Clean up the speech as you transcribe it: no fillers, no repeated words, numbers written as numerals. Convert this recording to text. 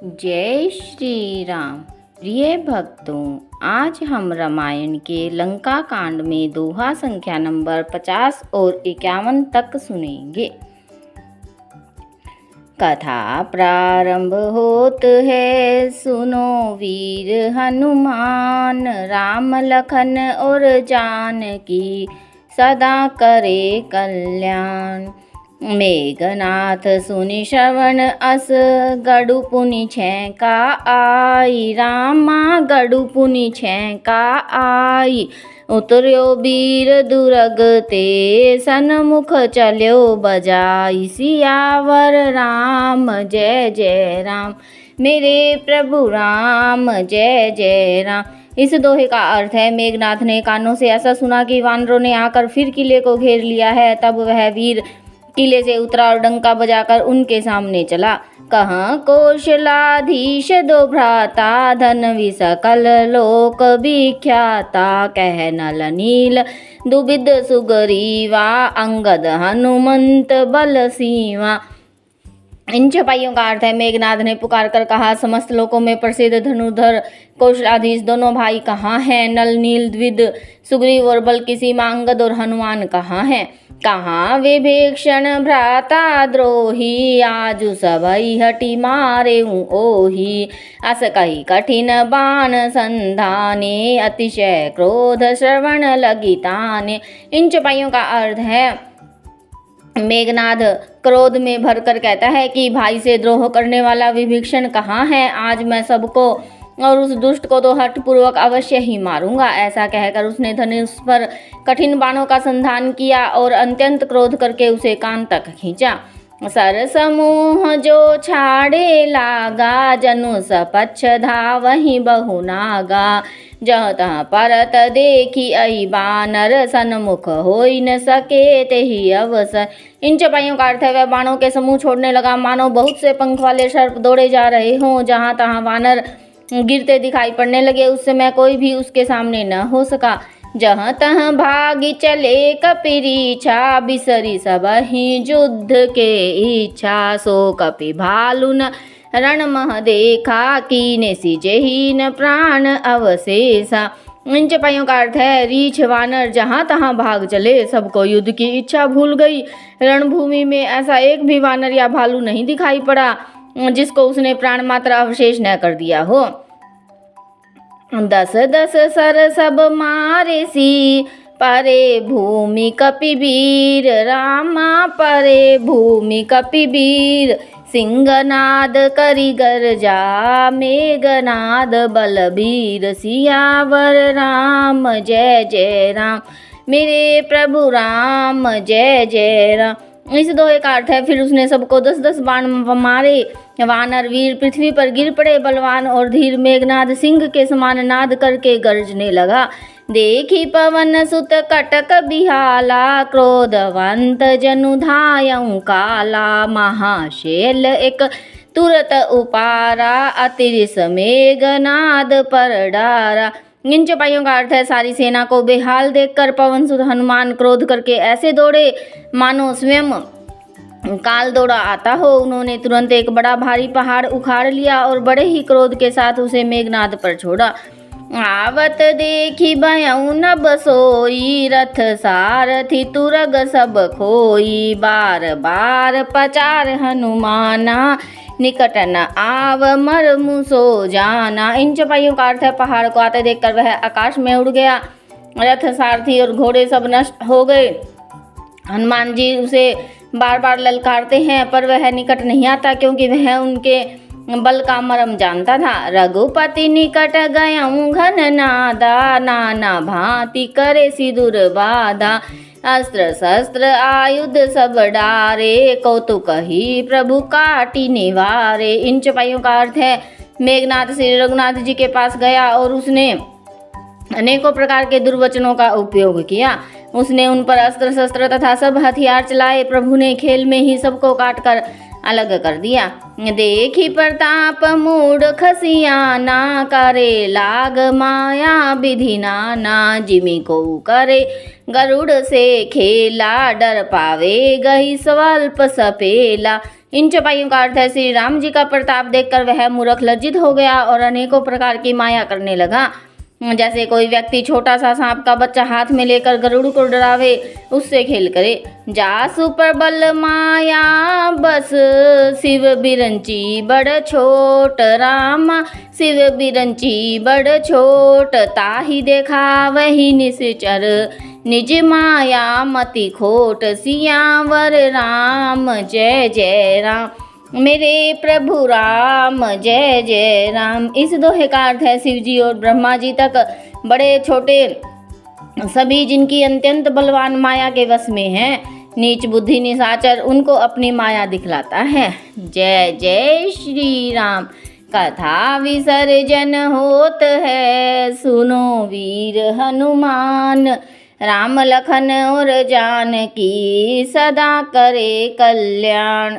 जय श्री राम। प्रिय भक्तों, आज हम रामायण के लंका कांड में दोहा संख्या नंबर 50 और 51 तक सुनेंगे। कथा प्रारंभ होत है, सुनो वीर हनुमान। राम लखन और जानकी सदा करे कल्याण। मेघनाथ सुनि श्रवण अस, गडु पुनि छेका आई। रामा गडु पुनि छेका आई। उतर्यो वीर दुरग ते, सन्मुख चल्यो बजाई। सियावर राम जय जय राम, मेरे प्रभु राम जय जय राम। इस दोहे का अर्थ है, मेघनाथ ने कानों से ऐसा सुना कि वानरों ने आकर फिर किले को घेर लिया है। तब वह वीर किले से उतरा और डंका बजाकर उनके सामने चला। कहाँ कौशलाधीश दो भ्राता, धन सकल लोक विख्याता। कह नल नील दुबिद सुग्रीवा, अंगद हनुमंत बल सीवा। इन चौपाइयों का अर्थ है, मेघनाथ ने पुकार कर कहा, समस्त लोकों में प्रसिद्ध धनुर्धर कौशलाधीश दोनों भाई कहाँ हैं? नल नील द्विद सुग्रीव और बल की सीमा अंगद और हनुमान कहाँ हैं? कहाँ विभीषण भ्राता द्रोही, आजु सबई हटी मारे ओही। अस कही कठिन बाण संधाने, अतिशय क्रोध श्रवण लगी ताने। इन चौपाइयों का अर्थ है, मेघनाथ क्रोध में भरकर कहता है कि भाई से द्रोह करने वाला विभीषण कहाँ है? आज मैं सबको और उस दुष्ट को तो हठपूर्वक अवश्य ही मारूंगा। ऐसा कहकर उसने धनुष पर कठिन बाणों का संधान किया और अत्यंत क्रोध करके उसे कान तक खींचा। सर समूह जो छाड़े लागा, जनु सपच्छ धावहि बहु नागा। जह तह परत देखी अहि बानर, सन्मुख होई न सके तेहि अवसर। इन चौपाइयों का अर्थ है, वह बाणों के समूह छोड़ने लगा, मानो बहुत से पंख वाले सर्प दौड़े जा रहे हों। जहाँ तहाँ वानर गिरते दिखाई पड़ने लगे, उस समय कोई भी उसके सामने न हो सका। जहाँ तहाँ भागी चले कपिरीछा, बिसरी सबहि युद्ध के इच्छा। सो कपि भालुन रण मह देखा, कीने सिजेहीन प्राण अवशेषा। इन चौपाइयों का अर्थ है, रीछ वानर जहाँ तहाँ भाग चले, सबको युद्ध की इच्छा भूल गई। रणभूमि में ऐसा एक भी वानर या भालू नहीं दिखाई पड़ा जिसको उसने प्राण मात्र अवशेष न कर दिया हो। दस दस सर सब मारे सी, परे भूमि कपिवीर। रामा परे भूमि कपिवीर, सिंहनाद करि गर्जा। मेघनाद बलबीर, सियावर राम जय जय राम, मेरे प्रभु राम जय जय राम। इस दोहे का अर्थ है, फिर उसने सबको 10-10 बाण मारे। वानर वीर पृथ्वी पर गिर पड़े। बलवान और धीर मेघनाद सिंह के समान नाद करके गरजने लगा। देखी पवन सुत कटक बिहाला, क्रोधवंत जनु धायऊ काला। महाशैल एक तुरत उपारा, अतिरिस मेघनाद पर डारा। इन चौपाइयों का अर्थ है, सारी सेना को बेहाल देखकर पवन सुत हनुमान क्रोध करके ऐसे दौड़े मानो स्वयं काल दौड़ा आता हो। उन्होंने तुरंत एक बड़ा भारी पहाड़ उखाड़ लिया और बड़े ही क्रोध के साथ उसे मेघनाद पर छोड़ा। आवत देखी भयउ न बसोई, रथ सारथी तुरग सब खोई। बार बार पचार हनुमाना, निकट न आव मर मुसो जाना। इन चौपाइयों का अर्थ है, पहाड़ को आते देखकर वह आकाश में उड़ गया। रथ सारथी और घोड़े सब नष्ट हो गए। हनुमान जी उसे बार बार ललकारते हैं, पर वह निकट नहीं आता, क्योंकि वह उनके बल का मर्म जानता था। रघुपति निकट गयऊँ घन नादा, नाना भांति करे सिदुर बाधा। अस्त्र शस्त्र आयुध सब डारे, कौतुक ही प्रभु काटी निवारे। इन चौपाइयों का अर्थ है, मेघनाथ श्री रघुनाथ जी के पास गया और उसने अनेकों प्रकार के दुर्वचनों का उपयोग किया। उसने उन पर अस्त्र शस्त्र तथा सब हथियार चलाए। प्रभु ने खेल में ही सबको काट कर अलग कर दिया। देखी प्रताप मूड खसियाना, करे लाग माया विधि नाना। जिमि को करे गरुड़ से खेला, डर पावे गही स्वल्प सपेला। इन चौपाइयों का अर्थ है श्री राम जी का प्रताप देखकर वह मूर्ख लज्जित हो गया और अनेकों प्रकार की माया करने लगा। जैसे कोई व्यक्ति छोटा सा सांप का बच्चा हाथ में लेकर गरुड़ को डरावे, उससे खेल करे। जासु प्रबल माया बस शिव बिरंची बड़ छोट, रामा शिव बिरंची बड़ छोट, ताही देखा वही निश्चर, निज माया मति खोट, सियावर राम जय जय राम, मेरे प्रभु राम जय जय राम। इस दोहे का अर्थ है शिव जी और ब्रह्मा जी तक बड़े छोटे सभी जिनकी अत्यंत बलवान माया के वश में हैं, नीच बुद्धि निशाचर उनको अपनी माया दिखलाता है। जय जय श्री राम। कथा विसर्जन होत है, सुनो वीर हनुमान, राम लखन और जानकी सदा करे कल्याण।